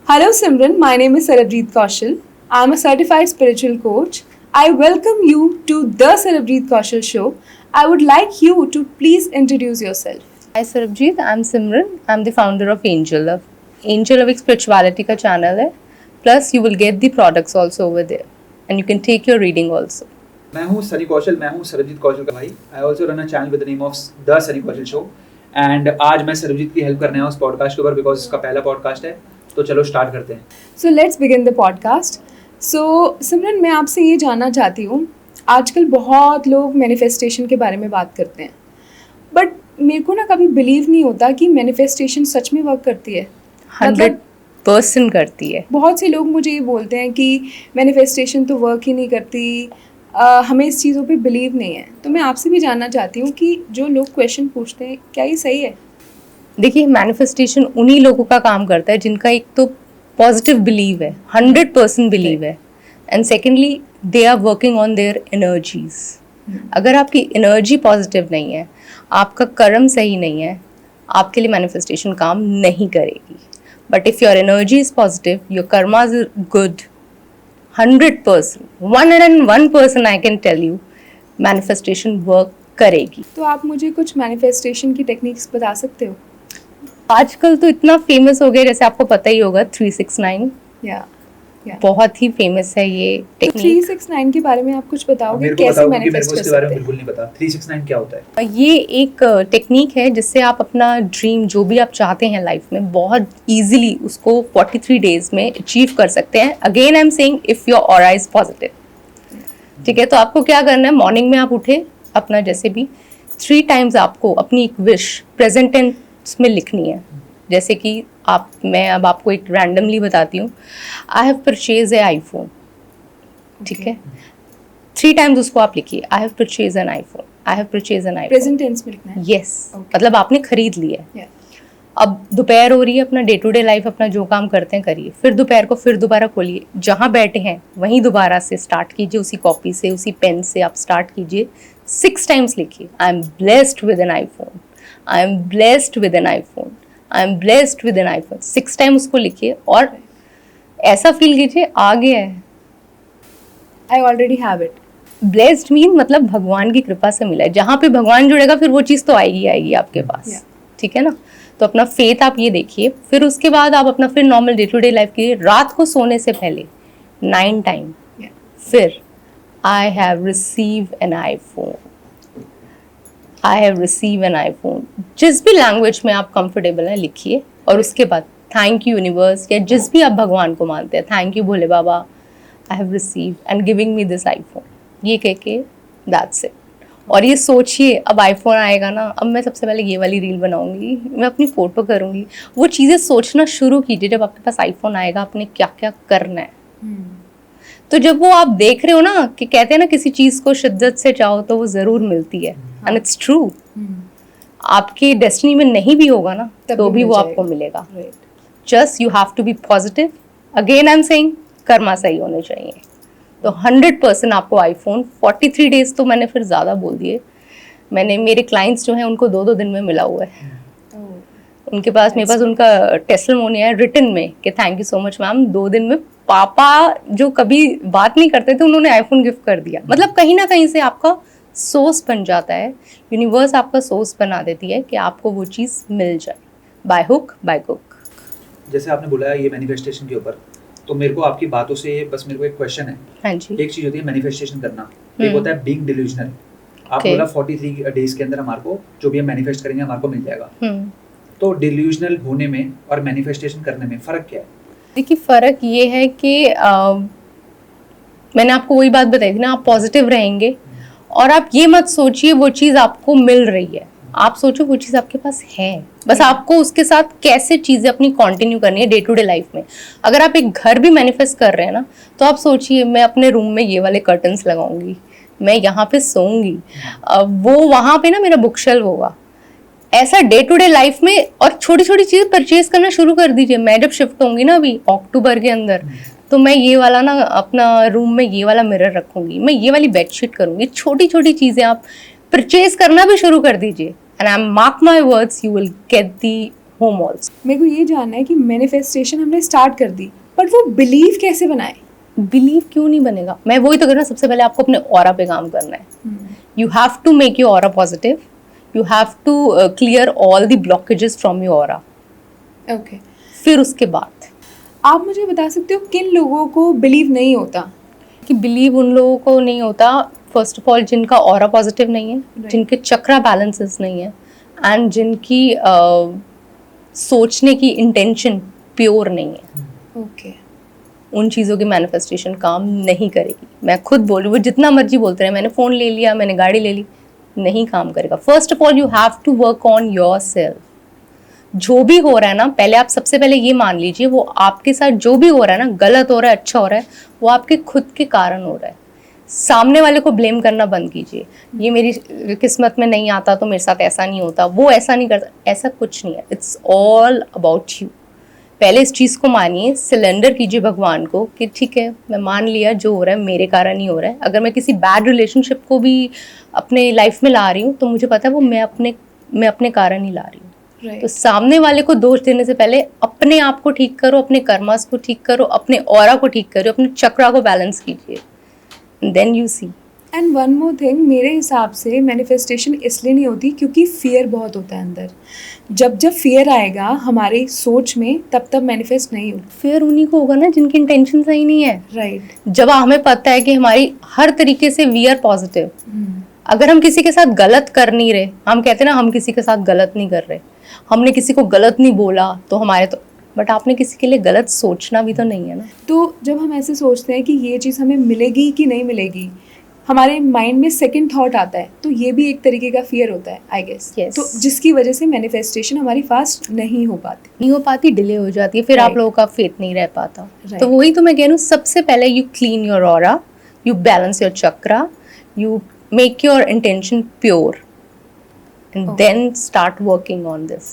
Hello Simran, my name is Sarabjeet Kaushal. I'm a certified spiritual coach. I welcome you to the Sarabjeet Kaushal show. I would like you to please introduce yourself. Hi Sarabjeet, I'm Simran. I'm the founder of Angel Love. Angel Love एक spirituality का channel है. Plus you will get the products also over there, and you can take your reading also. मैं हूँ सनी कौशल, मैं हूँ सरबजीत कौशल का भाई. I also run a channel with the name of the Sunny Kaushal show. And आज मैं सरबजीत की हेल्प करने आया उस पॉडकास्ट के ऊपर बिकॉज इसका पहला पॉडकास्ट है. तो चलो स्टार्ट करते हैं. So let's begin the podcast. So सिमरन, मैं आपसे ये जानना चाहती हूँ, आजकल बहुत लोग मैनिफेस्टेशन के बारे में बात करते हैं, बट मेरे को ना कभी बिलीव नहीं होता कि मैनिफेस्टेशन सच में वर्क करती है. 100% करती है. बहुत से लोग मुझे ये बोलते हैं कि मैनिफेस्टेशन तो वर्क ही नहीं करती, हमें इस चीज़ों पे बिलीव नहीं है. तो मैं आपसे भी जानना चाहती हूँ कि जो लोग क्वेश्चन पूछते हैं, क्या ये सही है? देखिए, मैनिफेस्टेशन उन्हीं लोगों का काम करता है जिनका एक तो पॉजिटिव बिलीव है, 100% बिलीव है, and secondly they are working on their energies. अगर आपकी एनर्जी पॉजिटिव नहीं है, आपका कर्म सही नहीं है, आपके लिए मैनिफेस्टेशन काम नहीं करेगी. But if your energy is positive, your karmas is good, 100%, 101% I can tell you, manifestation work करेगी. तो आप मुझे कुछ मैनिफेस्टेशन की टेक्निक्स बता सकते हो? आजकल तो इतना फेमस हो गया, जैसे आपको पता ही होगा 369 या बहुत ही फेमस है ये तो टेक्निक. 369 के बारे में आप कुछ बताओगे, मेरे को कैसे बताओ क्योंकि मेरे मैनिफेस्ट को कर इसके बारे में सकते हैं? बिल्कुल नहीं पता. 369 क्या होता है? ये एक टेक्निक है जिससे आप अपना ड्रीम जो भी आप चाहते हैं लाइफ में बहुत इजीली उसको 43 डेज में अचीव कर सकते हैं. Again I am saying if your aura is positive. ठीक है, तो आपको क्या करना है, मॉर्निंग में आप उठे, अपना जैसे भी 3 टाइम्स आपको अपनी एक विश प्रेजेंट टेंस में लिखनी है. जैसे कि मैं अब आपको एक रैंडमली बताती हूँ, I have purchase a iPhone. ठीक है, 3 टाइम्स उसको आप लिखिए, I have purchase an iPhone, I have purchase an iPhone. Present tense में लिखना है. Yes, Okay. मतलब आपने खरीद लिया है. Yeah. अब दोपहर हो रही है, अपना डे टू डे लाइफ अपना जो काम करते हैं करिए. फिर दोपहर को फिर दोबारा खोलिए, जहाँ बैठे हैं वहीं दोबारा से स्टार्ट कीजिए, उसी कॉपी से उसी पेन से आप स्टार्ट कीजिए. 6 टाइम्स लिखिए, I am blessed with N iPhone, I am blessed with N iPhone, I am blessed with an iPhone. 6 time उसको लिखिए और ऐसा फील कीजिए आ गया है. I already have it. Blessed mean मतलब भगवान की कृपा से मिला है. जहाँ पे भगवान जुड़ेगा फिर वो चीज़ तो आएगी आएगी आपके पास. Yeah. ठीक है ना. तो अपना फेथ आप ये देखिए. फिर उसके बाद आप अपना फिर normal day to day life की रात को सोने से पहले 9 टाइम फिर I have receive an iPhone, I have receive an iPhone. जिस भी लैंग्वेज में आप कंफर्टेबल हैं लिखिए. और उसके बाद थैंक यू यूनिवर्स, या जिस भी आप भगवान को मानते हैं, thank you Bhole Baba, I have receive and giving me this iPhone. ये कह के दैट्स इट. और ये सोचिए, अब आईफोन आएगा ना, अब मैं सबसे पहले ये वाली रील बनाऊंगी, मैं अपनी फ़ोटो करूंगी. वो चीज़ें सोचना शुरू कीजिए. जब आपके पास आईफोन आएगा, आपने क्या क्या करना है. तो जब वो आप देख रहे हो ना, कि कहते हैं ना किसी चीज़ को शिद्दत से चाहो तो वो ज़रूर मिलती है. And it's true. आपकी डेस्टिनी में नहीं भी होगा ना, तो भी वो आपको मिलेगा. Just you have to be positive. Again I am saying, karma सही होने चाहिए. तो 100% आपको आईफोन 43 डेज तो मैंने फिर ज़्यादा बोल दिए. मैंने मेरे क्लाइंट्स जो हैं उनको 2-2 दिन में मिला हुआ है. उनके पास मेरे पास उनका टेस्टिमोनी है रिटन में कि thank you so much ma'am, 2 दिन में पापा जो कभी बात नहीं करते थे उन्होंने आईफोन गिफ्ट कर दिया. मतलब कहीं ना कहीं से आपका सोर्स बन जाता है. यूनिवर्स आपका सोर्स बना देती है कि आपको वो चीज़ मिल जाए बाय हुक बाय कुक. जैसे आपने बोला ये मैनिफेस्टेशन के ऊपर, तो मेरे को आपकी बातों से बस मेरे को एक क्वेश्चन है. हाँ जी. एक चीज होती है मैनिफेस्टेशन करना, एक होता है बीइंग डिल्यूजनल. आप Okay. बोला 43 डेज के अंदर हमारे को जो भी हम मैनिफेस्ट करेंगे हमारे को मिल जाएगा. तो डिल्यूजनल होने में और मैनिफेस्टेशन करने में फ़र्क क्या है? देखिए, फ़र्क ये है कि मैंने आपको वही बात बताई थी ना, आप पॉजिटिव रहेंगे और आप ये मत सोचिए वो चीज़ आपको मिल रही है. आप सोचो वो चीज़ आपके पास है, बस आपको उसके साथ कैसे चीज़ें अपनी कंटिन्यू करनी है डे टू डे लाइफ में. अगर आप एक घर भी मैनिफेस्ट कर रहे हैं ना, तो आप सोचिए मैं अपने रूम में ये वाले कर्टन्स लगाऊंगी, मैं यहाँ पे सोऊंगी, वो वहाँ पे ना मेरा बुक शेल्फ होगा. ऐसा डे टू डे लाइफ में. और छोटी छोटी चीज़ें परचेज करना शुरू कर दीजिए. मैं जब शिफ्ट होंगी ना अभी अक्टूबर के अंदर, तो मैं ये वाला ना अपना रूम में ये वाला मिरर रखूंगी, मैं ये वाली बेडशीट करूंगी. छोटी छोटी चीज़ें आप परचेज करना भी शुरू कर दीजिए. And I mark my words, you will get the home also. मेरे को ये जानना है कि मैनिफेस्टेशन हमने स्टार्ट कर दी, पर वो बिलीव कैसे बनाए? बिलीव क्यों नहीं बनेगा? मैं वही तो कह रहा हूँ, सबसे पहले आपको अपने ऑरा पे काम करना है. You have to make your aura positive. You have to clear all the blockages from your aura. Okay, फिर उसके बाद आप मुझे बता सकते हो किन लोगों को बिलीव नहीं होता? कि बिलीव उन लोगों को नहीं होता, फर्स्ट ऑफ ऑल जिनका ऑरा पॉजिटिव नहीं है, जिनके चक्रा बैलेंसेस नहीं है, एंड जिनकी सोचने की इंटेंशन प्योर नहीं है. ओके, उन चीज़ों की मैनिफेस्टेशन काम नहीं करेगी. मैं खुद बोल रही हूँ, वो जितना मर्जी बोलते रहे, मैंने फ़ोन ले लिया, मैंने गाड़ी ले ली, नहीं काम करेगा. First of all you have to work on yourself. जो भी हो रहा है ना, पहले आप सबसे पहले ये मान लीजिए, वो आपके साथ जो भी हो रहा है ना, गलत हो रहा है, अच्छा हो रहा है, वो आपके खुद के कारण हो रहा है. सामने वाले को ब्लेम करना बंद कीजिए. ये मेरी किस्मत में नहीं आता तो मेरे साथ ऐसा नहीं होता, वो ऐसा नहीं करता, ऐसा कुछ नहीं है. It's all about you. पहले इस चीज़ को मानिए, सिलेंडर कीजिए भगवान को कि ठीक है, मैं मान लिया जो हो रहा है मेरे कारण ही हो रहा है. अगर मैं किसी बैड रिलेशनशिप को भी अपने लाइफ में ला रही हूँ तो मुझे पता है वो मैं अपने कारण ही ला रही हूँ. तो सामने वाले को दोष देने से पहले अपने आप को ठीक करो, अपने कर्मास को ठीक करो, अपने ऑरा को ठीक करो, अपने चक्रा को बैलेंस कीजिए, then you see. And one more thing, मेरे हिसाब से मैनिफेस्टेशन इसलिए नहीं होती क्योंकि फियर बहुत होता है अंदर. जब फियर आएगा हमारी सोच में, तब मैनिफेस्ट नहीं होती. फिर उन्हीं को होगा ना जिनकी इंटेंशन सही नहीं है. राइट. जब हमें पता है कि हमारी हर तरीके से वी आर पॉजिटिव. अगर हम किसी के साथ गलत कर नहीं रहे, हम कहते हैं ना हम किसी के साथ गलत नहीं कर रहे, हमने किसी को गलत नहीं बोला तो हमारे तो, बट आपने किसी के लिए गलत सोचना भी तो नहीं है ना. तो जब हम ऐसे सोचते हैं कि ये चीज़ हमें मिलेगी कि नहीं मिलेगी, हमारे माइंड में सेकंड थॉट आता है, तो ये भी एक तरीके का फियर होता है, आई गेस. Yes. तो जिसकी वजह से मैनिफेस्टेशन हमारी फास्ट नहीं हो पाती, डिले हो जाती है, फिर आप Right. लोगों का फेथ नहीं रह पाता. Right. तो वही तो मैं कह रही हूँ, सबसे पहले you clean your aura, you balance your chakra, you make your intention pure, and then start working on this.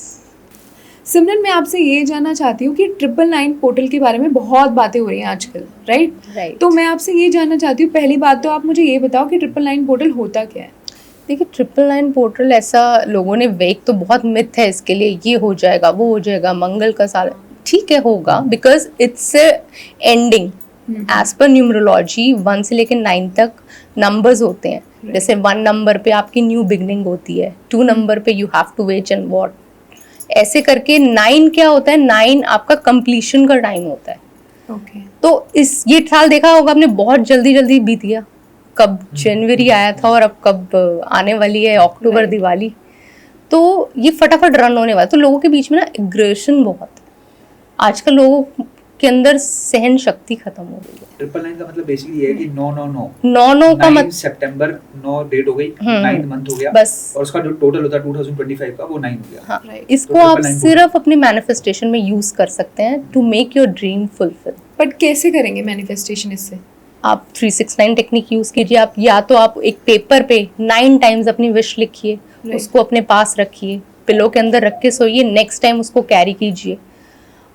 Simran, मैं आपसे ये जानना चाहती हूँ कि 999 पोर्टल के बारे में बहुत बातें हो रही हैं आजकल, राइट? Right. तो मैं आपसे ये जानना चाहती हूँ, पहली बात तो आप मुझे ये बताओ कि 999 पोर्टल होता क्या है? देखिए, 999 पोर्टल ऐसा लोगों ने वेक तो बहुत मिथ है इसके लिए, ये हो जाएगा, वो हो जाएगा, मंगल का साल, ठीक है होगा, because it's ending as per numerology. 1 से लेकर 9 तक नंबर्स होते हैं. जैसे 1 नंबर पे आपकी न्यू बिगनिंग होती है, 2 नंबर पे you have to wait and what, ऐसे करके 9 क्या होता है, 9 आपका कंप्लीशन का टाइम होता है. ओके. तो ये साल देखा होगा आपने, बहुत जल्दी बीत गया. कब जनवरी आया था और अब कब आने वाली है अक्टूबर, दिवाली. तो ये फटाफट रन होने वाला. तो लोगों के बीच में ना एग्रेशन बहुत है. आजकल लोगों के अंदर सहन शक्ति खत्म हो गई है. 999 का मतलब बेसिकली ये है कि 9 9 का 9 सितंबर 9 डेट हो गई, 9 मंथ हो गया बस. और उसका जो टोटल होता है 2025 का वो 9 हो गया. हाँ, Right. इसको तो आप 999 सिर्फ अपने मैनिफेस्टेशन में यूज कर सकते हैं to make your dream fulfil. But कैसे करेंगे मैनिफेस्टेशन इससे? आप 369 टेक्निक यूज कीजिए. आप या तो आप एक पेपर पे 9 टाइम्स अपनी विश लिखिए, उसको अपने पास रखिए, पिलो के अंदर रख के सोइए, नेक्स्ट टाइम उसको कैरी कीजिए.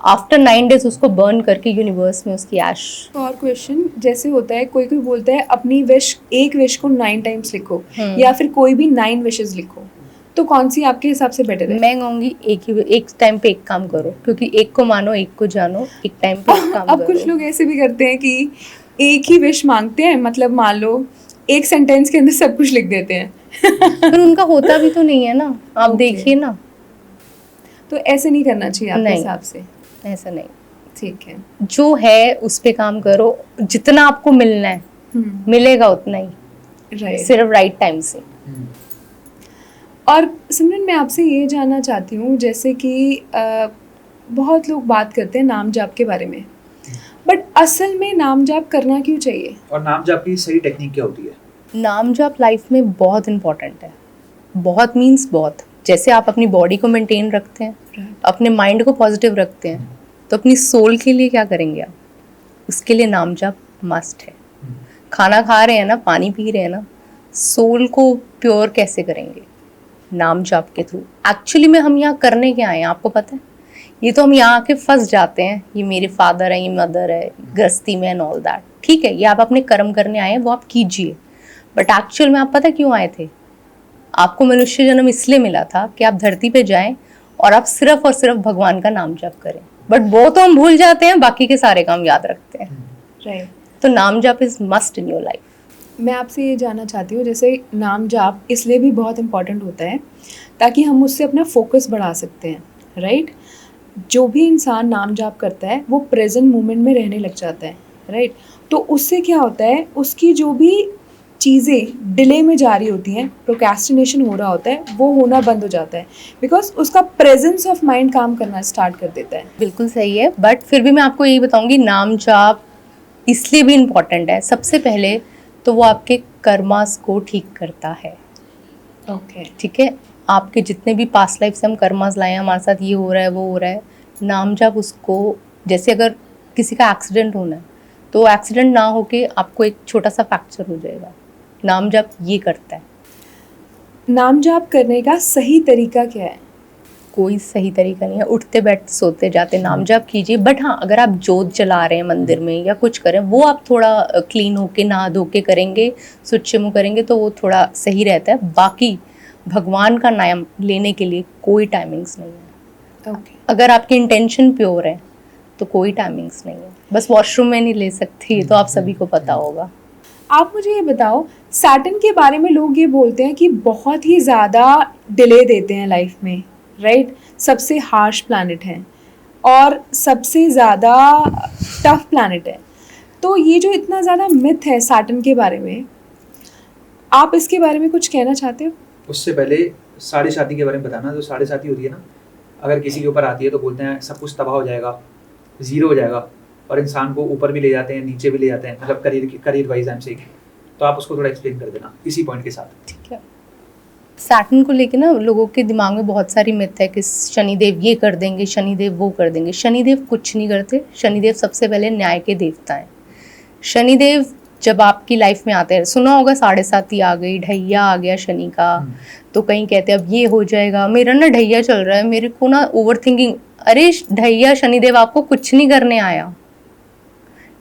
आफ्टर 9 डेज उसको बर्न करके यूनिवर्स में उसकी ऐश. और क्वेश्चन जैसे होता है, कोई बोलता है अपनी एक विश को 9 टाइम्स लिखो, या फिर कोई भी 9 विशेस लिखो, तो कौन सी आपके हिसाब से बेटर है? मैं कहूँगी एक टाइम पे एक काम करो, क्योंकि एक को मानो, एक को जानो, एक टाइम पे एक काम अब करो. कुछ लोग ऐसे भी करते हैं कि एक ही विश मांगते हैं, मतलब मान लो एक सेंटेंस के अंदर सब कुछ लिख देते हैं. पर उनका होता भी तो नहीं है ना, आप Okay. देखिए ना. तो ऐसे नहीं करना चाहिए आपके नहीं. हिसाब से? ऐसा नहीं, ठीक है. जो है उस पे काम करो. जितना आपको मिलना है मिलेगा उतना ही, राइट. सिर्फ राइट टाइम से. और सिमरन, मैं आपसे ये जानना चाहती हूँ, जैसे कि बहुत लोग बात करते हैं नाम जाप के बारे में, बट असल में नाम जाप करना क्यों चाहिए? और नाम जाप की सही टेक्निक क्या होती है? नाम जाप लाइफ में बहुत इंपॉर्टेंट है. बहुत मीन्स बहुत. जैसे आप अपनी बॉडी को मेंटेन रखते हैं, अपने माइंड को पॉजिटिव रखते हैं, तो अपनी सोल के लिए क्या करेंगे आप? उसके लिए नाम जाप मस्ट है. खाना खा रहे हैं ना, पानी पी रहे हैं ना, सोल को प्योर कैसे करेंगे? नाम जाप के थ्रू. एक्चुअली में हम यहाँ करने क्या आए हैं आपको पता है? ये तो हम यहाँ आके फंस जाते हैं, ये मेरे फादर है, ये मदर है, गृहस्थी में एंड ऑल दैट. ठीक है, ये आप अपने कर्म करने आए हैं, वो आप कीजिए. बट एक्चुअल में आप पता क्यों आए थे? आपको मनुष्य जन्म इसलिए मिला था कि आप धरती पे जाएं और आप सिर्फ और सिर्फ भगवान का नाम जप करें। बट वो तो हम भूल जाते हैं, बाकी के सारे काम याद रखते हैं। राइट। तो नाम जप is must in your life. मैं आपसे ये जानना चाहती हूँ, जैसे नाम जाप इसलिए भी बहुत इम्पॉर्टेंट होता है ताकि हम उससे अपना फोकस बढ़ा सकते हैं, राइट। जो भी इंसान नाम जाप करता है वो प्रेजेंट मोमेंट में रहने लग जाता है, राइट। तो उससे क्या होता है, उसकी जो भी चीज़ें डिले में जा रही होती हैं, प्रोक्रेस्टिनेशन हो रहा होता है, वो होना बंद हो जाता है, बिकॉज उसका प्रेजेंस ऑफ माइंड काम करना स्टार्ट कर देता है। बिल्कुल सही है, बट फिर भी मैं आपको यही बताऊंगी, नाम जाप इसलिए भी इम्पॉर्टेंट है। सबसे पहले तो वो आपके कर्मास को ठीक करता है। ओके। ठीक है, आपके जितने भी पास्ट लाइफ से हम कर्मास लाए हैं, हमारे साथ ये हो रहा है वो हो रहा है, नाम जप उसको, जैसे अगर किसी का एक्सीडेंट होना है तो एक्सीडेंट ना होके आपको एक छोटा सा फ्रैक्चर हो जाएगा, नाम जप ये करता है। नाम जाप करने का सही तरीका क्या है? कोई सही तरीका नहीं है, उठते बैठते सोते जाते नाम जप कीजिए। बट हाँ, अगर आप जोत जला रहे हैं मंदिर में या कुछ करें, वो आप थोड़ा क्लीन होके नहा धो के करेंगे, स्वच्छ मुँह करेंगे तो वो थोड़ा सही रहता है। बाकी भगवान का नाम लेने के लिए कोई टाइमिंग्स नहीं है। ओके। अगर आपकी इंटेंशन प्योर है तो कोई टाइमिंग्स नहीं है। बस वॉशरूम में नहीं ले सकती, तो आप सभी को पता होगा। आप मुझे ये बताओ, सैटर्न के बारे में लोग ये बोलते हैं कि बहुत ही ज़्यादा डिले देते हैं लाइफ में, राइट। सबसे हार्श प्लैनेट है और सबसे ज़्यादा टफ प्लैनेट है। तो ये जो इतना ज़्यादा मिथ है सैटर्न के बारे में, आप इसके बारे में कुछ कहना चाहते हो? उससे पहले साढ़े साथी के बारे में बताना। जो साढ़े साथी होती है ना, अगर किसी के ऊपर आती है तो बोलते हैं सब कुछ तबाह हो जाएगा, जीरो हो जाएगा, और इंसान को ऊपर भी ले जाते हैं नीचे भी ले जाते हैं, मतलब career wise I am saying. तो आप उसको थोड़ा एक्सप्लेन कर देना इसी पॉइंट के साथ। ठीक है। सैटर्न को लेके ना लोगों के दिमाग में बहुत सारी मिथ है कि शनिदेव ये कर देंगे, शनिदेव वो कर देंगे। शनिदेव कुछ नहीं करते। शनिदेव सबसे पहले न्याय के देवता हैं। शनिदेव जब आपकी लाइफ में आते हैं, सुना होगा साढ़े साती आ गई, ढैया आ गया शनि का, तो कहीं कहते हैं अब ये हो जाएगा। मेरा ना ढैया चल रहा है, मेरे को ना ओवर थिंकिंग। अरे ढैया शनिदेव आपको कुछ नहीं करने आया।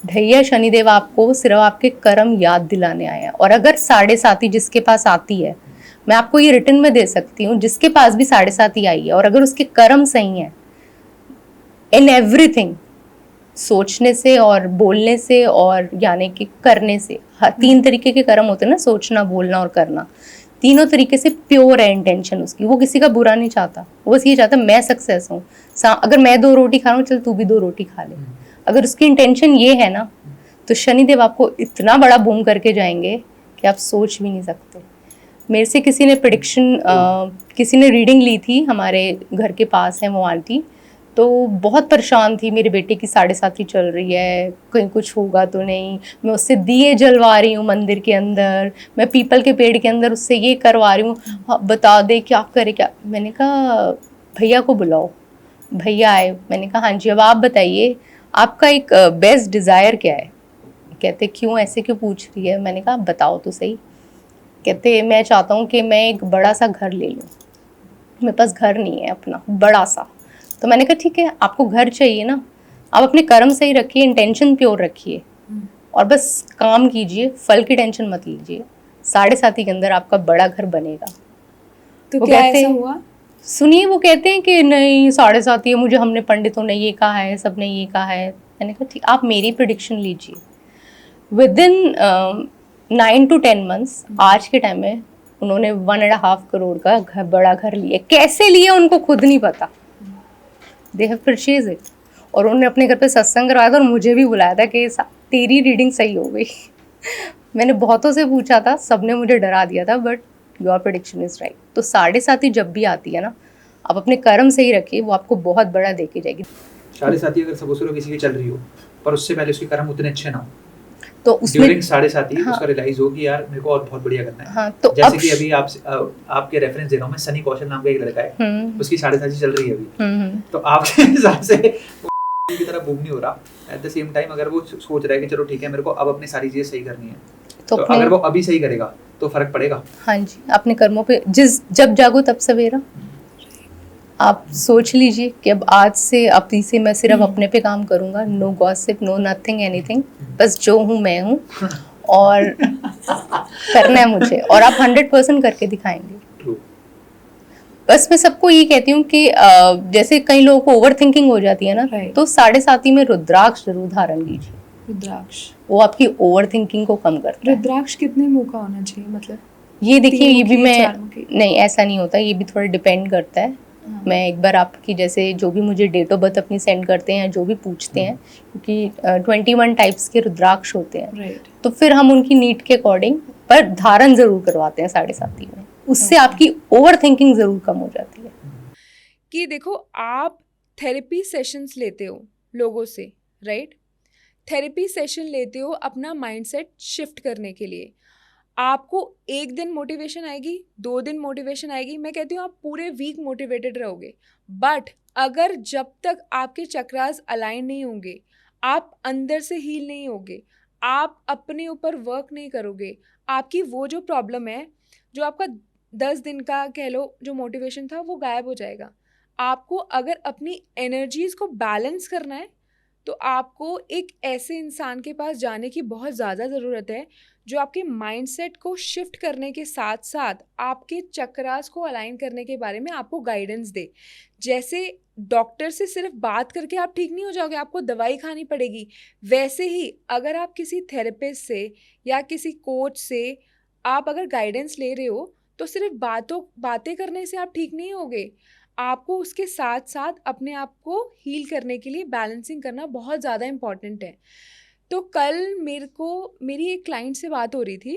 ढैया शनिदेव आपको सिर्फ आपके कर्म याद दिलाने आया। और अगर साढ़े साती जिसके पास आती है, मैं आपको ये रिटर्न में दे सकती हूँ, जिसके पास भी साढ़े साती आई है और अगर उसके कर्म सही हैं इन एवरीथिंग, सोचने से और बोलने से और यानी कि करने से, तीन तरीके के कर्म होते हैं ना, सोचना, बोलना और करना। तीनों तरीके से प्योर है इंटेंशन उसकी। वो किसी का बुरा नहीं चाहता, वो बस ये चाहता मैं सक्सेस हूँ। अगर मैं 2 रोटी खा रहा हूँ, चल तू भी 2 रोटी खा ले। अगर उसकी इंटेंशन ये है ना, तो शनिदेव आपको इतना बड़ा बूम करके जाएंगे कि आप सोच भी नहीं सकते। मेरे से किसी ने प्रेडिक्शन, किसी ने रीडिंग ली थी, हमारे घर के पास है वो आंटी, तो बहुत परेशान थी, मेरे बेटे की साढ़े साती चल रही है, कहीं कुछ होगा तो नहीं। मैं उससे दिए जलवा रही हूँ मंदिर के अंदर, मैं पीपल के पेड़ के अंदर उससे ये करवा रही हूँ, हाँ, बता दे क्या करे क्या। मैंने कहा भैया को बुलाओ। भैया आए, मैंने कहा हाँ जी, अब आप बताइए आपका एक बेस्ट डिज़ायर क्या है। कहते क्यों, ऐसे क्यों पूछ रही है। मैंने कहा बताओ तो सही। कहते मैं चाहता हूँ कि मैं एक बड़ा सा घर ले लूँ, मेरे पास घर नहीं है अपना बड़ा सा। तो मैंने कहा ठीक है, आपको घर चाहिए ना, आप अपने कर्म सही रखिए, इंटेंशन प्योर रखिए और बस काम कीजिए, फल की टेंशन मत लीजिए। साढ़े साती के अंदर आपका बड़ा घर बनेगा। तो क्या ऐसा हुआ? सुनिए, वो कहते हैं कि नहीं साढ़े साती है, मुझे हमने पंडितों ने ये कहा है, सबने ये कहा है। मैंने कहा ठीक, आप मेरी प्रेडिक्शन लीजिए। विद इन 9 to 10 months आज के टाइम में उन्होंने 1.5 करोड़ का घर, बड़ा घर लिया। कैसे लिया उनको खुद नहीं पता, दे हैव परचेज इट। और उन्होंने अपने घर पे सत्संग करवाया था और मुझे भी बुलाया था कि तेरी रीडिंग सही हो गई। मैंने बहुतों से पूछा था, सबने मुझे डरा दिया था, but your prediction is right. तो साढ़े साती जब भी आती है ना, आप अपने कर्म सही रखिए, वो आपको बहुत बड़ा दे के जाएगी। साढ़े साती अगर सपोज करो किसी की चल रही हो, पर उससे पहले उसके कर्म उतने अच्छे ना हो, तो उसमें साढ़े साती हाँ, उसका रियलाइज हो कि यार मेरे को और बहुत बढ़िया करना है। हाँ, तो जैसे कि अभी आपके रेफरेंस दे रहा हूँ मैं, सनी कौशल नाम का एक लड़का है, उसकी साढ़े साती चल रही है अभी। तो आपके हिसाब से की तरह बूम नहीं हो रहा। एट द सेम टाइम अगर वो सोच रहा है कि चलो ठीक है, मेरे को अब अपनी सारी चीजें सही करनी है, तो अगर वो अभी सही करेगा तो फर्क पड़ेगा। हाँ जी, अपने कर्मों पे जब जागो तब सवेरा। आप सोच लीजिए कि अब आज से अभी से मैं सिर्फ अपने पे काम करूंगा, no gossip, no nothing anything, बस जो हूँ मैं हूँ और करना है मुझे, और आप 100% करके दिखाएंगे। बस मैं सबको ये कहती हूँ कि जैसे कई लोगों को ओवर थिंकिंग हो जाती है ना, Right. तो 7:30 में रुद्राक्ष जरूर धारण कीजिए, रुद्राक्ष। वो आपकी ओवर थिंकिंग को कम करता है। रुद्राक्ष कितने मुंह का होना चाहिए, मतलब ये देखिए, ये भी 3 मुखी, 4 मुखी? नहीं, ऐसा नहीं होता, ये भी थोड़ा डिपेंड करता है। हाँ। मैं एक बार आपकी जैसे जो भी मुझे डेट ऑफ बर्थ अपनी सेंड करते हैं, जो भी पूछते हैं, क्योंकि 21 टाइप्स के रुद्राक्ष होते हैं, राइट। तो फिर हम उनकी नीड के अकॉर्डिंग पर धारण जरूर करवाते हैं 7:30 में। उससे आपकी ओवर थिंकिंग जरूर कम हो जाती है। कि देखो, आप थेरेपी सेशंस लेते हो लोगों से, राइट? थेरेपी सेशन लेते हो अपना माइंडसेट शिफ्ट करने के लिए। आपको एक दिन मोटिवेशन आएगी, 2 दिन मोटिवेशन आएगी, मैं कहती हूँ आप पूरे वीक मोटिवेटेड रहोगे। बट अगर जब तक आपके चक्रास अलाइन नहीं होंगे, आप अंदर से हील नहीं होगे, आप अपने ऊपर वर्क नहीं करोगे, आपकी वो जो प्रॉब्लम है, जो आपका 10 दिन का कह लो जो मोटिवेशन था, वो गायब हो जाएगा। आपको अगर अपनी एनर्जीज़ को बैलेंस करना है, तो आपको एक ऐसे इंसान के पास जाने की बहुत ज़्यादा ज़रूरत है जो आपके माइंडसेट को शिफ्ट करने के साथ साथ आपके चक्रास को अलाइन करने के बारे में आपको गाइडेंस दे। जैसे डॉक्टर से सिर्फ बात करके आप ठीक नहीं हो जाओगे, आपको दवाई खानी पड़ेगी। वैसे ही अगर आप किसी थेरेपिस्ट से या किसी कोच से आप अगर गाइडेंस ले रहे हो, तो सिर्फ बातें करने से आप ठीक नहीं होगे। आपको उसके साथ साथ अपने आप को हील करने के लिए बैलेंसिंग करना बहुत ज़्यादा इम्पॉर्टेंट है। तो कल मेरी एक क्लाइंट से बात हो रही थी,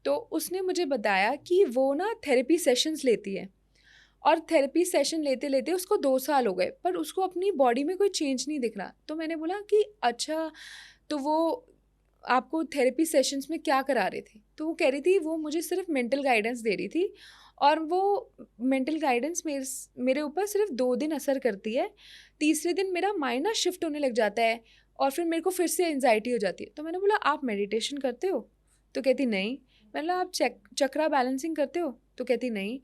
तो उसने मुझे बताया कि वो ना थेरेपी सेशंस लेती है, और थेरेपी सेशन लेते लेते उसको 2 साल हो गए, पर उसको अपनी बॉडी में कोई चेंज नहीं दिख रहा। तो मैंने बोला कि अच्छा, तो वो आपको थेरेपी सेशंस में क्या करा रहे थे? तो वो कह रही थी वो मुझे सिर्फ मेंटल गाइडेंस दे रही थी, और वो मेंटल गाइडेंस मेरे ऊपर सिर्फ 2 दिन असर करती है। तीसरे दिन मेरा माइंड ना शिफ्ट होने लग जाता है, और फिर मेरे को फिर से एंजाइटी हो जाती है। तो मैंने बोला आप मेडिटेशन करते हो? तो कहती नहीं। मैंने बोला आप चक्रा बैलेंसिंग करते हो? तो कहती नहीं।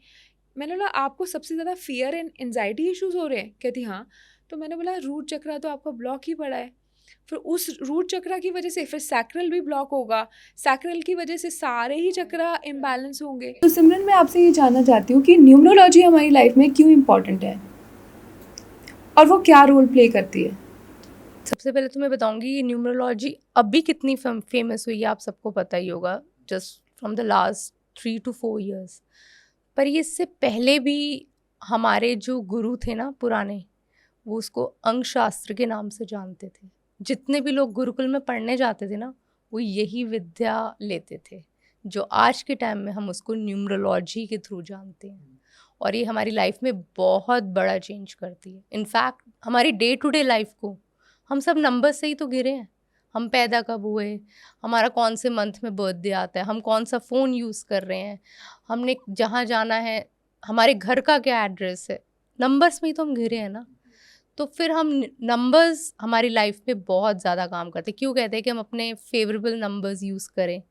मैंने बोला आपको सबसे ज़्यादा फियर एंड एंजाइटी इश्यूज़ हो रहे हैं? कहती हाँ। तो मैंने बोला रूट चक्रा तो आपका ब्लॉक ही पड़ा है, फिर उस रूट चक्रा की वजह से फिर सैक्रल भी ब्लॉक होगा, सैक्रल की वजह से सारे ही चक्रा इम्बैलेंस होंगे। तो सिमरन, मैं आपसे ये जानना चाहती हूँ कि न्यूमरोलॉजी हमारी लाइफ में क्यों इम्पॉर्टेंट है, और वो क्या रोल प्ले करती है? सबसे पहले तो मैं बताऊंगी, ये न्यूमरोलॉजी अभी कितनी फेमस हुई है आप सबको पता ही होगा, just from the last 3 to 4 years। पर ये इससे पहले भी हमारे जो गुरु थे ना पुराने, वो उसको अंक शास्त्र के नाम से जानते थे। जितने भी लोग गुरुकुल में पढ़ने जाते थे ना, वो यही विद्या लेते थे, जो आज के टाइम में हम उसको न्यूमरोलॉजी के थ्रू जानते हैं। और ये हमारी लाइफ में बहुत बड़ा चेंज करती है। इनफैक्ट हमारी डे टू डे लाइफ को हम सब नंबर से ही तो गिरे हैं। हम पैदा कब हुए, हमारा कौन से मंथ में बर्थडे आता है, हम कौन सा फ़ोन यूज़ कर रहे हैं, हमने जहाँ जाना है, हमारे घर का क्या एड्रेस है, नंबर्स में ही तो हम घिरे हैं ना। तो फिर हम नंबर्स हमारी लाइफ में बहुत ज़्यादा काम करते हैं। क्यों कहते हैं कि हम अपने फेवरेबल नंबर्स यूज़ करें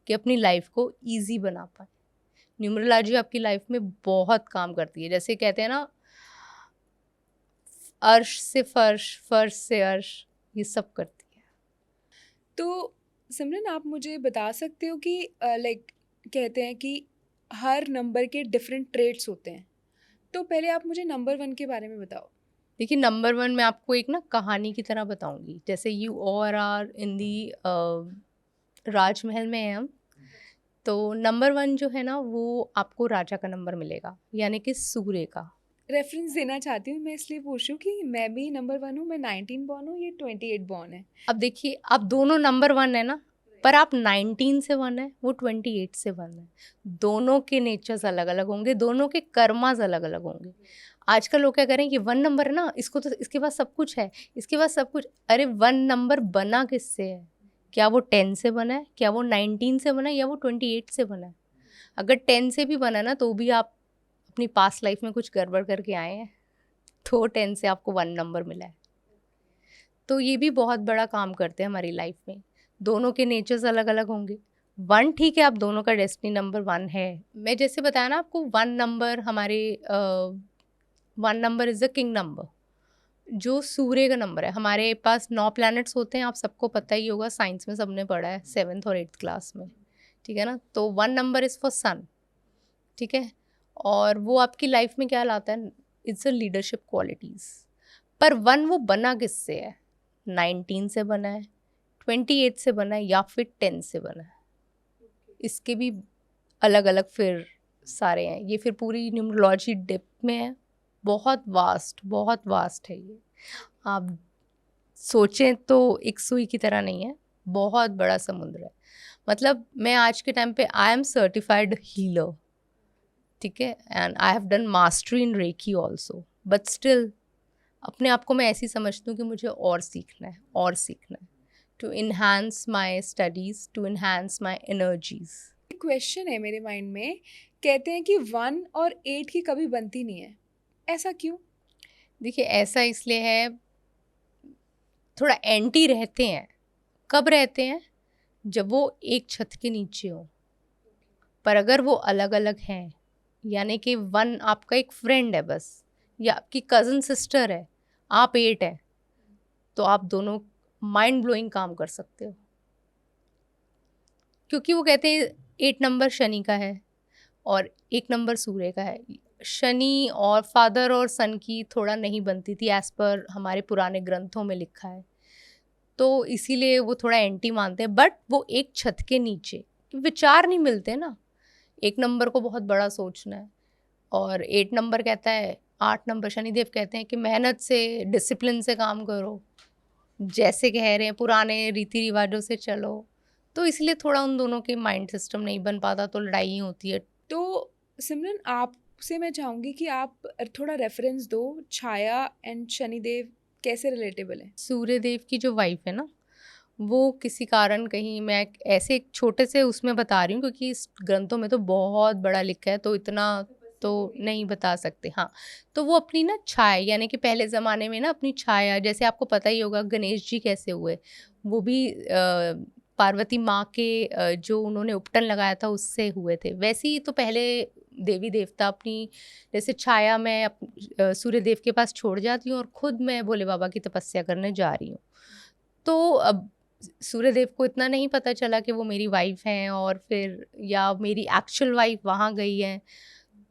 कि अपनी लाइफ को ईजी बना पाए। न्यूमरोलॉजी आपकी लाइफ में बहुत काम करती है। जैसे कहते हैं ना, अर्श से फर्श, फर्श से अर्श, ये सब करती है। तो सिमरन, आप मुझे बता सकते हो कि लाइक कहते हैं कि हर नंबर के डिफरेंट ट्रेट्स होते हैं, तो पहले आप मुझे नंबर 1 के बारे में बताओ। देखिए, नंबर 1 मैं आपको एक ना कहानी की तरह बताऊंगी। जैसे यू और आर इन दी राजमहल में हैं हम, तो नंबर 1 जो है ना, वो आपको राजा का नंबर मिलेगा, यानी कि सूर्य का। रेफरेंस देना चाहती हूँ मैं, इसलिए पूछ रही हूँ कि मैं भी नंबर 1 हूँ, मैं 19 बॉर्न हूँ, ये 28 बॉर्न है। अब देखिए, आप दोनों नंबर 1 है ना, पर आप 19 से 1 है, वो 28 से 1 है। दोनों के नेचर्स अलग अलग होंगे, दोनों के कर्मास अलग अलग होंगे। आजकल लोग क्या करें कि 1 नंबर है ना, इसको तो इसके पास सब कुछ है, इसके पास सब कुछ। अरे 1 नंबर बना किससे है? क्या वो 10 से बना है, क्या वो 19 से बना है, या वो 28 से बना है? अगर 10 से भी बना ना, तो भी आप अपनी पास्ट लाइफ में कुछ गड़बड़ करके आए हैं, तो 10 से आपको 1 नंबर मिला है। तो ये भी बहुत बड़ा काम करते हैं हमारी लाइफ में। दोनों के नेचर्स अलग अलग होंगे। 1 ठीक है, आप दोनों का डेस्टिनी नंबर 1 है। मैं जैसे बताया ना आपको, 1 नंबर हमारे 1 number is the king number, जो सूर्य का नंबर है। हमारे पास 9 प्लैनेट्स होते हैं, आप सबको पता ही होगा, साइंस में सबने पढ़ा है 7th और 8th क्लास में, ठीक है ना। तो 1 नंबर इज़ फॉर सन, ठीक है। और वो आपकी लाइफ में क्या लाता है, इट्स अ लीडरशिप क्वालिटीज़। पर 1 वो बना किससे है, 19 से बना है, 28 से बना है, या फिर 10 से बना है। इसके भी अलग अलग फिर सारे हैं, ये फिर पूरी न्यूमरोलॉजी डेप्थ में है, बहुत वास्ट है ये। आप सोचें तो एक सुई की तरह नहीं है, बहुत बड़ा समुद्र है। मतलब मैं आज के टाइम पे आई एम सर्टिफाइड हीलर, ठीक है, and I have done mastery in reiki also, but still अपने आप को मैं ऐसी समझती हूँ कि मुझे और सीखना है to enhance my studies, to enhance my energies. Question है मेरे माइंड में, कहते हैं कि 1 और 8 की कभी बनती नहीं है, ऐसा क्यों? देखिए ऐसा इसलिए है, थोड़ा एंटी रहते हैं। कब रहते हैं, जब वो एक छत के नीचे हो। पर अगर वो अलग अलग हैं, यानी कि 1 आपका एक फ्रेंड है बस, या आपकी कज़न सिस्टर है, आप 8 है, तो आप दोनों माइंड ब्लोइंग काम कर सकते हो। क्योंकि वो कहते हैं 8 नंबर शनि का है और 1 नंबर सूर्य का है। शनि और फादर और सन की थोड़ा नहीं बनती थी, एज पर हमारे पुराने ग्रंथों में लिखा है, तो इसीलिए वो थोड़ा एंटी मानते हैं। बट वो एक छत के नीचे विचार नहीं मिलते ना, 1 नंबर को बहुत बड़ा सोचना है और 8 नंबर कहता है, 8 नंबर शनिदेव कहते हैं कि मेहनत से, डिसिप्लिन से काम करो, जैसे कह रहे हैं पुराने रीति रिवाजों से चलो। तो इसलिए थोड़ा उन दोनों के माइंड सिस्टम नहीं बन पाता, तो लड़ाई ही होती है। तो सिमरन, आपसे मैं चाहूँगी कि आप थोड़ा रेफरेंस दो, छाया एंड शनिदेव कैसे रिलेटेबल है? सूर्यदेव की जो वाइफ है ना, वो किसी कारण कहीं, मैं ऐसे एक छोटे से उसमें बता रही हूँ क्योंकि इस ग्रंथों में तो बहुत बड़ा लिखा है, तो इतना तो नहीं बता सकते। हाँ, तो वो अपनी ना छाया, यानी कि पहले ज़माने में ना अपनी छाया, जैसे आपको पता ही होगा गणेश जी कैसे हुए, वो भी पार्वती माँ के जो उन्होंने उपटन लगाया था उससे हुए थे। वैसे ही तो पहले देवी देवता अपनी जैसे छाया मैं सूर्य देव के पास छोड़ जाती हूँ और खुद मैं भोले बाबा की तपस्या करने जा रही हूँ। तो अब सूर्यदेव को इतना नहीं पता चला कि वो मेरी वाइफ हैं, और फिर या मेरी एक्चुअल वाइफ वहाँ गई है।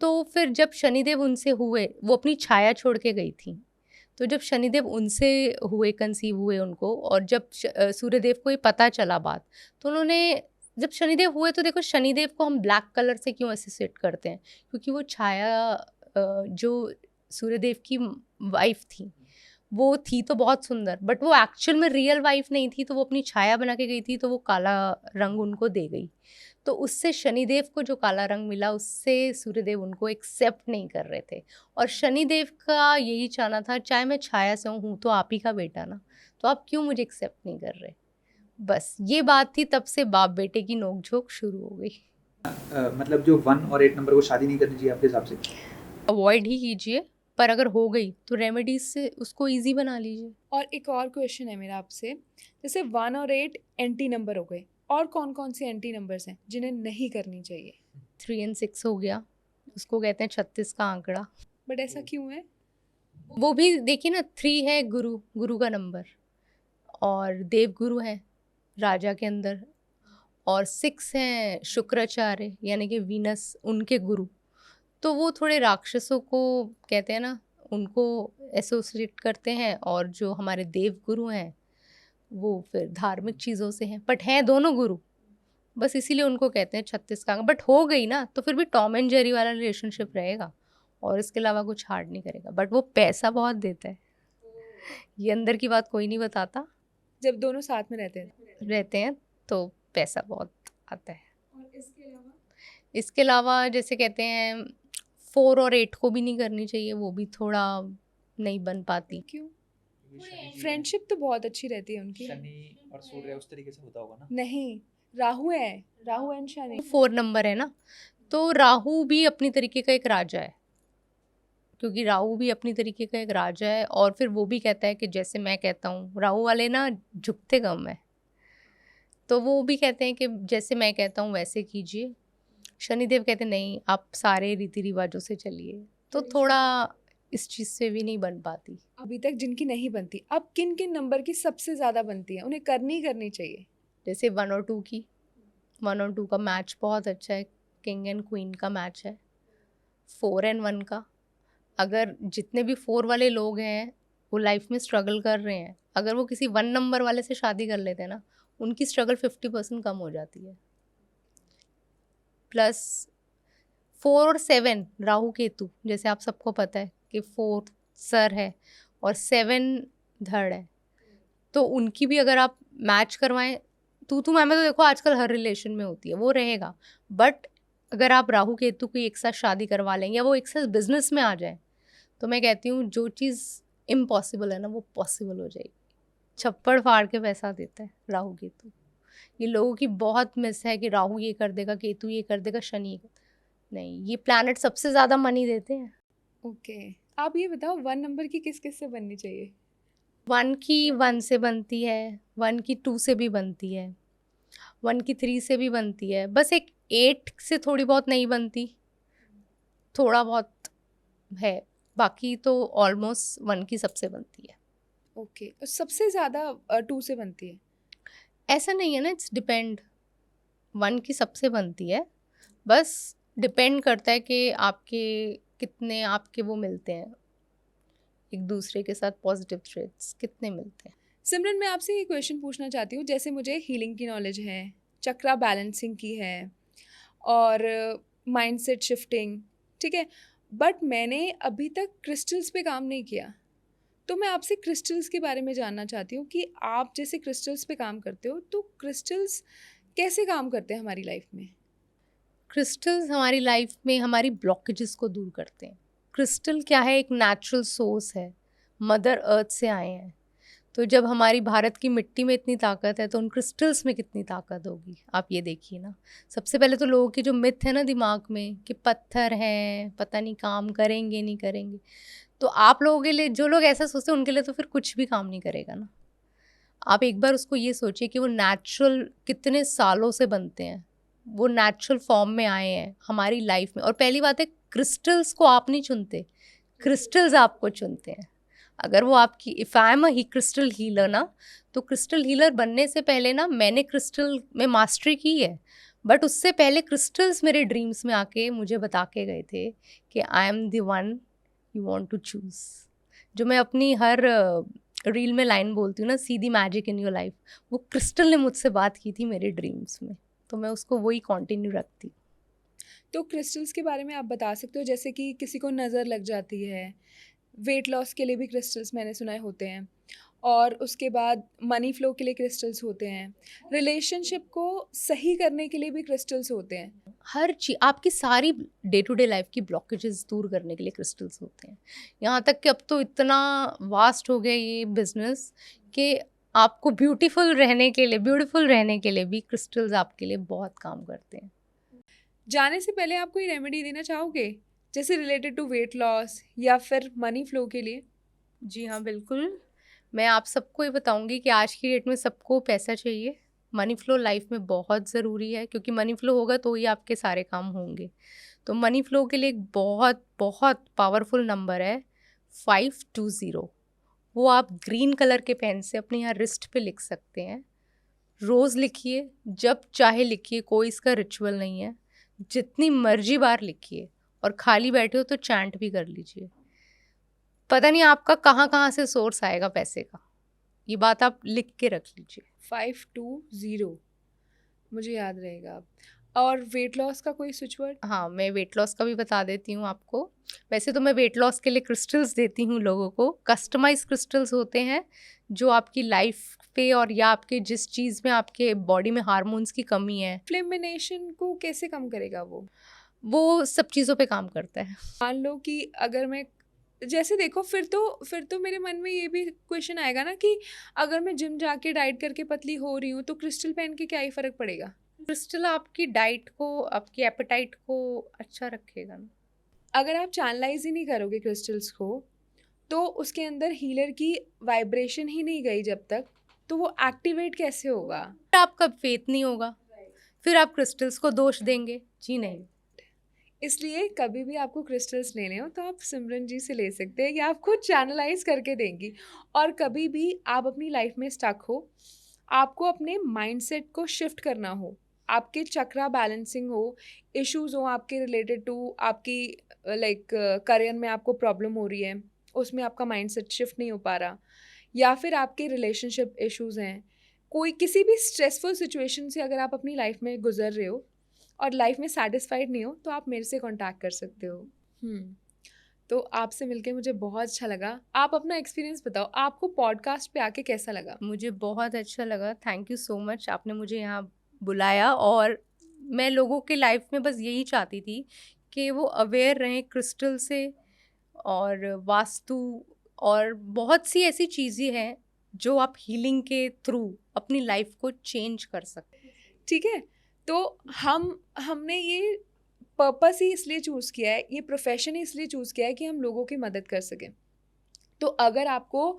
तो फिर जब शनिदेव उनसे हुए, वो अपनी छाया छोड़ के गई थी, तो जब शनिदेव उनसे हुए, कंसीव हुए उनको, और जब सूर्यदेव को ये पता चला बात, तो उन्होंने, जब शनिदेव हुए, तो देखो शनिदेव को हम ब्लैक कलर से क्यों एसोसिएट करते हैं, क्योंकि वो छाया जो सूर्यदेव की वाइफ थी, वो थी तो बहुत सुंदर, बट वो एक्चुअल में रियल वाइफ नहीं थी, तो वो अपनी छाया बना के गई थी, तो वो काला रंग उनको दे गई। तो उससे शनिदेव को जो काला रंग मिला, उससे सूर्यदेव उनको एक्सेप्ट नहीं कर रहे थे। और शनिदेव का यही चाहना था, चाहे मैं छाया से हूँ तो आप ही का बेटा ना, तो आप क्यों मुझे एक्सेप्ट नहीं कर रहे। बस ये बात थी, तब से बाप बेटे की नोकझोंक शुरू हो गई। मतलब जो 1 और 8 नंबर को शादी नहीं करनी चाहिए आपके हिसाब से? अवॉइड ही कीजिए, पर अगर हो गई तो रेमेडीज से उसको ईजी बना लीजिए। और एक और क्वेश्चन है मेरा आपसे, जैसे 1 और 8 एंटी नंबर हो गए, और कौन कौन से एंटी नंबर्स हैं जिन्हें नहीं करनी चाहिए? 3 और 6 हो गया, उसको कहते हैं 36 का आंकड़ा। बट ऐसा क्यों है? वो भी देखिए ना, 3 है गुरु का नंबर, और देव गुरु है राजा के अंदर, और 6 हैं शुक्राचार्य यानी कि वीनस, उनके गुरु। तो वो थोड़े राक्षसों को कहते हैं ना, उनको एसोसिएट करते हैं, और जो हमारे देव गुरु हैं वो फिर धार्मिक चीज़ों से हैं, बट हैं दोनों गुरु, बस इसीलिए उनको कहते हैं 36 का। बट हो गई ना, तो फिर भी टॉम एंड जेरी वाला रिलेशनशिप रहेगा, और इसके अलावा कुछ हार्ड नहीं करेगा, बट वो पैसा बहुत देता है, ये अंदर की बात कोई नहीं बताता। जब दोनों साथ में रहते हैं। तो पैसा बहुत आता है। और इसके अलावा जैसे कहते हैं 4 और 8 को भी नहीं करनी चाहिए, वो भी थोड़ा नहीं बन पाती। क्यों? फ्रेंडशिप तो बहुत अच्छी रहती है उनकी। शनि और सूर्य उस तरीके से होता होगा ना? नहीं, राहु है, राहु एंड शनि। 4 नंबर है ना, तो राहु भी अपनी तरीके का एक राजा है, क्योंकि राहु भी अपनी तरीके का एक राजा है, और फिर वो भी कहता है कि जैसे मैं कहता हूँ, राहु वाले ना झुकते कम है, तो वो भी कहते हैं कि जैसे मैं कहता हूँ वैसे कीजिए। शनिदेव कहते नहीं, आप सारे रीति रिवाजों से चलिए, तो थोड़ा इस चीज़ से भी नहीं बन पाती। अभी तक जिनकी नहीं बनती, अब किन किन नंबर की सबसे ज़्यादा बनती है, उन्हें करनी चाहिए? जैसे 1 और 2 की, 1 और 2 का मैच बहुत अच्छा है, किंग एंड क्वीन का मैच है। 4 एंड 1 का, अगर जितने भी 4 वाले लोग हैं वो लाइफ में स्ट्रगल कर रहे हैं, अगर वो किसी 1 नंबर वाले से शादी कर लेते हैं ना, उनकी स्ट्रगल 50% कम हो जाती है। प्लस 4 और 7 राहु केतु, जैसे आप सबको पता है कि 4 सर है और 7 धड़ है, तो उनकी भी अगर आप मैच करवाएं, तू मैं तो देखो आजकल हर रिलेशन में होती है, वो रहेगा। बट अगर आप राहु केतु की एक साथ शादी करवा लेंगे या वो एक साथ बिजनेस में आ जाए, तो मैं कहती हूँ जो चीज़ इम्पॉसिबल है ना, वो पॉसिबल हो जाएगी। छप्पड़ फाड़ के पैसा देता है राहु केतु। ये लोगों की बहुत मिस है कि राहु ये कर देगा, केतु ये कर देगा, शनि ये नहीं, ये प्लैनेट सबसे ज़्यादा मनी देते हैं। ओके, आप ये बताओ 1 नंबर की किस किस से बननी चाहिए? 1 की 1 से बनती है, 1 की 2 से भी बनती है, 1 की 3 से भी बनती है, बस एक 8 से थोड़ी बहुत नहीं बनती, थोड़ा बहुत है, बाकी तो ऑलमोस्ट 1 की सबसे बनती है। ओके, सबसे ज़्यादा 2 से बनती है? ऐसा नहीं है ना, इट्स डिपेंड। 1 की सबसे बनती है, बस डिपेंड करता है कि आपके कितने आपके वो मिलते हैं, एक दूसरे के साथ पॉजिटिव ट्रेट्स कितने मिलते हैं। सिमरन, मैं आपसे ये क्वेश्चन पूछना चाहती हूँ, जैसे मुझे हीलिंग की नॉलेज है, चक्रा बैलेंसिंग की है और माइंडसेट शिफ्टिंग, ठीक है, बट मैंने अभी तक क्रिस्टल्स पे काम नहीं किया। तो मैं आपसे क्रिस्टल्स के बारे में जानना चाहती हूँ कि आप जैसे क्रिस्टल्स पे काम करते हो, तो क्रिस्टल्स कैसे काम करते हैं हमारी लाइफ में? क्रिस्टल्स हमारी लाइफ में हमारी ब्लॉकेजेस को दूर करते हैं। क्रिस्टल क्या है, एक नेचुरल सोर्स है, मदर अर्थ से आए हैं। तो जब हमारी भारत की मिट्टी में इतनी ताकत है तो उन क्रिस्टल्स में कितनी ताकत होगी, आप ये देखिए ना। सबसे पहले तो लोगों की जो मिथ है ना दिमाग में कि पत्थर हैं, पता नहीं काम करेंगे नहीं करेंगे, तो आप लोगों के लिए, जो लोग ऐसा सोचते हैं उनके लिए तो फिर कुछ भी काम नहीं करेगा ना। आप एक बार उसको ये सोचिए कि वो नेचुरल कितने सालों से बनते हैं, वो नेचुरल फॉर्म में आए हैं हमारी लाइफ में। और पहली बात है, क्रिस्टल्स को आप नहीं चुनते, क्रिस्टल्स आपको चुनते हैं। अगर वो आपकी, if I am a crystal healer ना, तो क्रिस्टल हीलर बनने से पहले ना मैंने क्रिस्टल में मास्टरी की है, बट उससे पहले क्रिस्टल्स मेरे ड्रीम्स में आके मुझे बता के गए थे कि I am the one you want to choose. जो मैं अपनी हर रील में लाइन बोलती हूँ ना, see the magic in your life, वो क्रिस्टल ने मुझसे बात की थी मेरे ड्रीम्स में, तो मैं उसको वही कंटिन्यू रखती हूँ। तो क्रिस्टल्स के बारे में आप बता सकते हो, जैसे कि किसी को नज़र लग जाती है, वेट लॉस के लिए भी क्रिस्टल्स मैंने सुना है होते हैं, और उसके बाद मनी फ्लो के लिए क्रिस्टल्स होते हैं, रिलेशनशिप को सही करने के लिए भी क्रिस्टल्स होते हैं। हर चीज, आपकी सारी डे टू डे लाइफ की ब्लॉकेजेस दूर करने के लिए क्रिस्टल्स होते हैं। यहाँ तक कि अब तो इतना वास्ट हो गया ये बिजनेस कि आपको ब्यूटीफुल रहने के लिए भी क्रिस्टल्स आपके लिए बहुत काम करते हैं। जाने से पहले आप कोई रेमेडी देना चाहोगे, जैसे रिलेटेड टू वेट लॉस या फिर मनी फ्लो के लिए? जी हाँ, बिल्कुल। मैं आप सबको ये बताऊंगी कि आज की डेट में सबको पैसा चाहिए, मनी फ्लो लाइफ में बहुत ज़रूरी है, क्योंकि मनी फ्लो होगा तो ही आपके सारे काम होंगे। तो मनी फ्लो के लिए एक बहुत बहुत पावरफुल नंबर है 520। वो आप ग्रीन कलर के पेन से अपने यहाँ रिस्ट पे लिख सकते हैं। रोज़ लिखिए, जब चाहे लिखिए, कोई इसका रिचुअल नहीं है, जितनी मर्जी बार लिखिए, और खाली बैठे हो तो चैंट भी कर लीजिए। पता नहीं आपका कहाँ कहाँ से सोर्स आएगा पैसे का, ये बात आप लिख के रख लीजिए। 520 मुझे याद रहेगा। और वेट लॉस का कोई स्विच वर्ड? हाँ, मैं वेट लॉस का भी बता देती हूँ आपको। वैसे तो मैं वेट लॉस के लिए क्रिस्टल्स देती हूँ लोगों को, कस्टमाइज क्रिस्टल्स होते हैं जो आपकी लाइफ पे और या आपके जिस चीज़ में आपके बॉडी में हार्मोन्स की कमी है, इन्फ्लेमेशन को कैसे कम करेगा वो सब चीज़ों पे काम करता है। मान लो कि अगर मैं, जैसे देखो, फिर तो मेरे मन में ये भी क्वेश्चन आएगा ना कि अगर मैं जिम जाके डाइट करके पतली हो रही हूँ तो क्रिस्टल पहन के क्या ही फ़र्क पड़ेगा? क्रिस्टल आपकी डाइट को, आपकी एपेटाइट को अच्छा रखेगा ना। अगर आप चैनलाइज ही नहीं करोगे क्रिस्टल्स को, तो उसके अंदर हीलर की वाइब्रेशन ही नहीं गई जब तक, तो वो एक्टिवेट कैसे होगा? आपका फेथ नहीं होगा, फिर आप क्रिस्टल्स को दोष देंगे? जी नहीं। इसलिए कभी भी आपको क्रिस्टल्स लेने हो तो आप सिमरन जी से ले सकते हैं, या आप खुद चैनलाइज करके देंगी। और कभी भी आप अपनी लाइफ में स्टक हो, आपको अपने माइंडसेट को शिफ्ट करना हो, आपके चक्रा बैलेंसिंग हो, इश्यूज हो आपके रिलेटेड टू आपकी लाइक करियर में आपको प्रॉब्लम हो रही है, उसमें आपका माइंडसेट शिफ्ट नहीं हो पा रहा, या फिर आपके रिलेशनशिप इश्यूज हैं, कोई किसी भी स्ट्रेसफुल सिचुएशन से अगर आप अपनी लाइफ में गुजर रहे हो और लाइफ में सेटिस्फाइड नहीं हो, तो आप मेरे से कांटेक्ट कर सकते हो। तो आपसे मिलके मुझे बहुत अच्छा लगा। आप अपना एक्सपीरियंस बताओ, आपको पॉडकास्ट पे आके कैसा लगा? मुझे बहुत अच्छा लगा, थैंक यू सो मच, आपने मुझे यहाँ बुलाया। और मैं लोगों के लाइफ में बस यही चाहती थी कि वो अवेयर रहें क्रिस्टल से, और वास्तु, और बहुत सी ऐसी चीज़ें हैं जो आप हीलिंग के थ्रू अपनी लाइफ को चेंज कर सकते हैं। ठीक है, तो हमने ये पर्पस ही इसलिए चूज़ किया है, ये प्रोफेशन ही इसलिए चूज़ किया है कि हम लोगों की मदद कर सकें। तो अगर आपको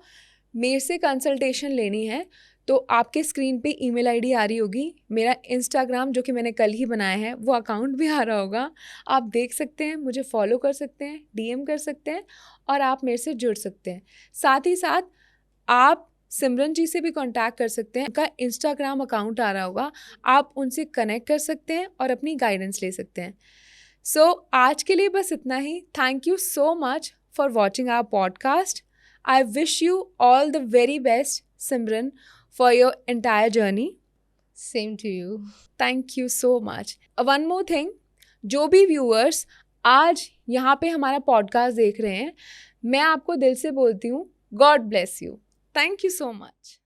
मेरे से कंसल्टेशन लेनी है तो आपके स्क्रीन पे ईमेल आईडी आ रही होगी, मेरा इंस्टाग्राम जो कि मैंने कल ही बनाया है वो अकाउंट भी आ रहा होगा, आप देख सकते हैं, मुझे फॉलो कर सकते हैं, डीएम कर सकते हैं और आप मेरे से जुड़ सकते हैं। साथ ही साथ आप सिमरन जी से भी कांटेक्ट कर सकते हैं, उनका इंस्टाग्राम अकाउंट आ रहा होगा, आप उनसे कनेक्ट कर सकते हैं और अपनी गाइडेंस ले सकते हैं। सो आज के लिए बस इतना ही। Thank you so much for watching our podcast. I wish you all the very best, Simran, for your entire journey. Same to you. Thank you so much. One more thing, जो भी viewers आज यहाँ पे हमारा podcast देख रहे हैं, मैं आपको दिल से बोलती हूँ, God bless you. Thank you so much.